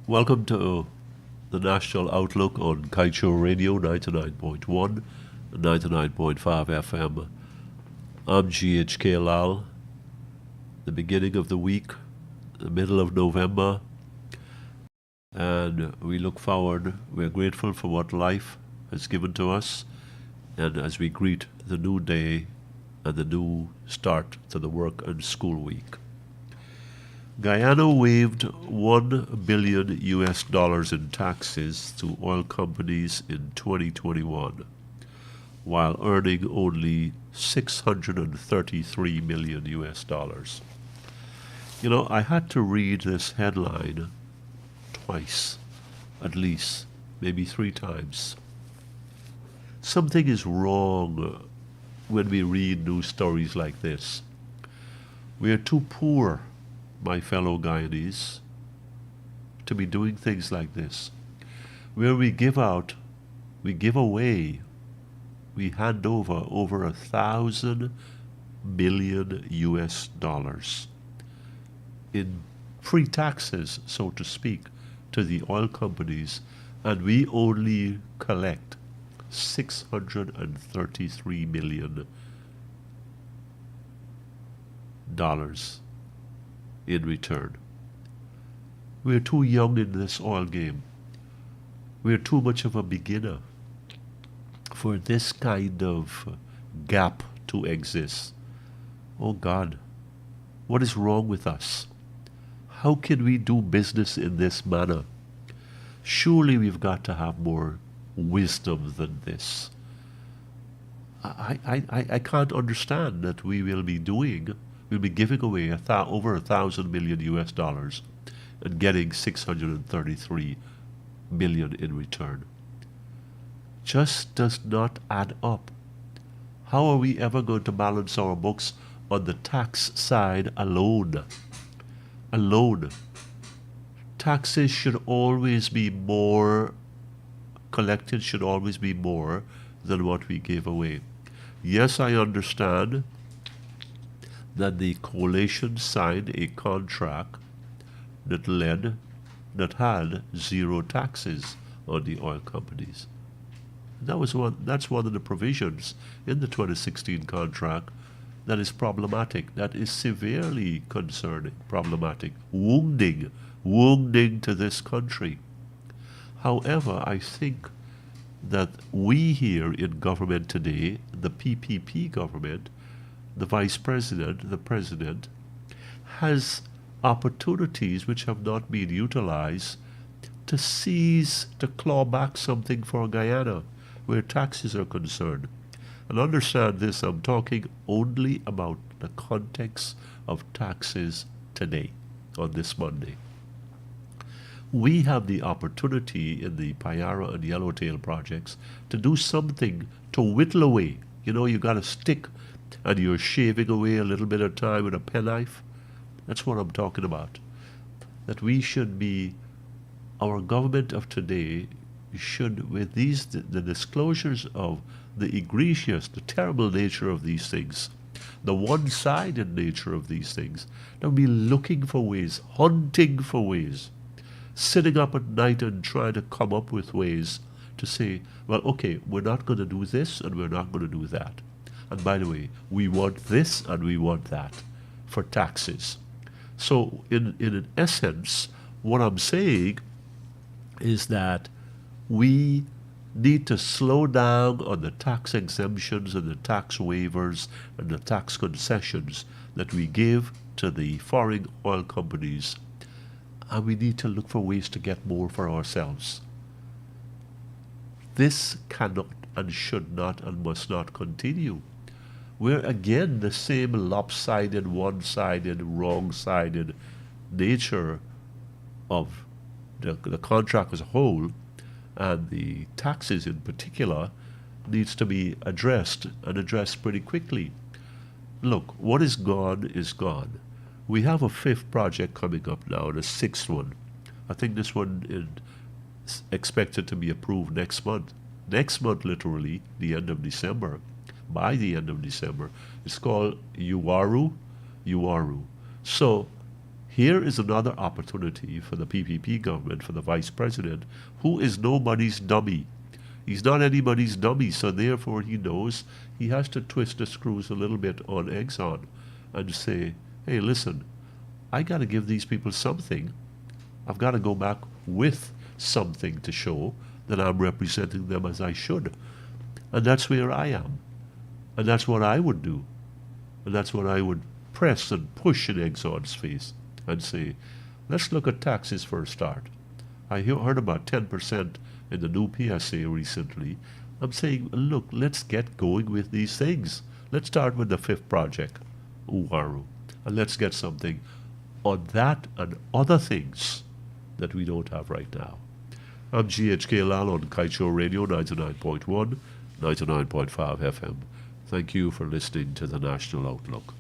Welcome to the National Outlook on Kaieteur Radio 99.1 and 99.5 FM. I'm GHK Lall. The beginning of the week, the middle of November, and we look forward. We're grateful for what life has given to us, and as we greet the new day and the new start to the work and school week. Guyana waived $1 billion in taxes to oil companies in 2021, while earning only $633 million. You know, I had to read this headline twice, at least, maybe three times. Something is wrong when we read news stories like this. We are too poor, my fellow Guyanese, to be doing things like this, where we give away, we hand over $1,000 billion in free taxes, so to speak, to the oil companies, and we only collect $633 million in return. We're too young in this oil game. We're too much of a beginner for this kind of gap to exist. Oh God, what is wrong with us? How can we do business in this manner? Surely we've got to have more wisdom than this. I can't understand that we'll be giving away over $1,000 million and getting $633 million in return. Just does not add up. How are we ever going to balance our books on the tax side alone? Taxes should always be more, collected should always be more than what we gave away. Yes, I understand that the coalition signed a contract that had zero taxes on the oil companies. That's one of the provisions in the 2016 contract that is problematic, that is severely concerning, problematic, wounding to this country. However, I think that we here in government today, the PPP government, the vice president, the president, has opportunities which have not been utilized to claw back something for Guyana where taxes are concerned. And understand this, I'm talking only about the context of taxes today, on this Monday. We have the opportunity in the Payara and Yellowtail projects to do something to whittle away. You know, you got a stick and you're shaving away a little bit of time with a penknife. That's what I'm talking about. That we should be, our government of today should, with the disclosures of the egregious, the terrible nature of these things, the one-sided nature of these things, they'll be looking for ways, hunting for ways, sitting up at night and trying to come up with ways to say, well, okay, we're not going to do this and we're not going to do that. And by the way, we want this and we want that for taxes. So in an essence, what I'm saying is that we need to slow down on the tax exemptions and the tax waivers and the tax concessions that we give to the foreign oil companies, and we need to look for ways to get more for ourselves. This cannot and should not and must not continue. We're again the same lopsided, one-sided, wrong-sided nature of the contract as a whole, and the taxes in particular needs to be addressed, and addressed pretty quickly. Look, what is gone is gone. We have a fifth project coming up now, and a sixth one. I think this one is expected to be approved next month. Next month, literally, the end of December. By the end of December. It's called Uaru. So Here is another opportunity for the PPP government, for the Vice President, who is nobody's dummy. He's not anybody's dummy, so therefore he knows he has to twist the screws a little bit on Exxon and say, hey, listen, I got to give these people something. I've got to go back with something to show that I'm representing them as I should. And that's where I am. And that's what I would do. And that's what I would press and push in Exxon's face and say, let's look at taxes for a start. I heard about 10% in the new PSA recently. I'm saying, look, let's get going with these things. Let's start with the fifth project, Uwaru, and let's get something on that and other things that we don't have right now. I'm GHK Lall on Kaieteur Radio 99.1, 99.5 FM. Thank you for listening to the National Outlook.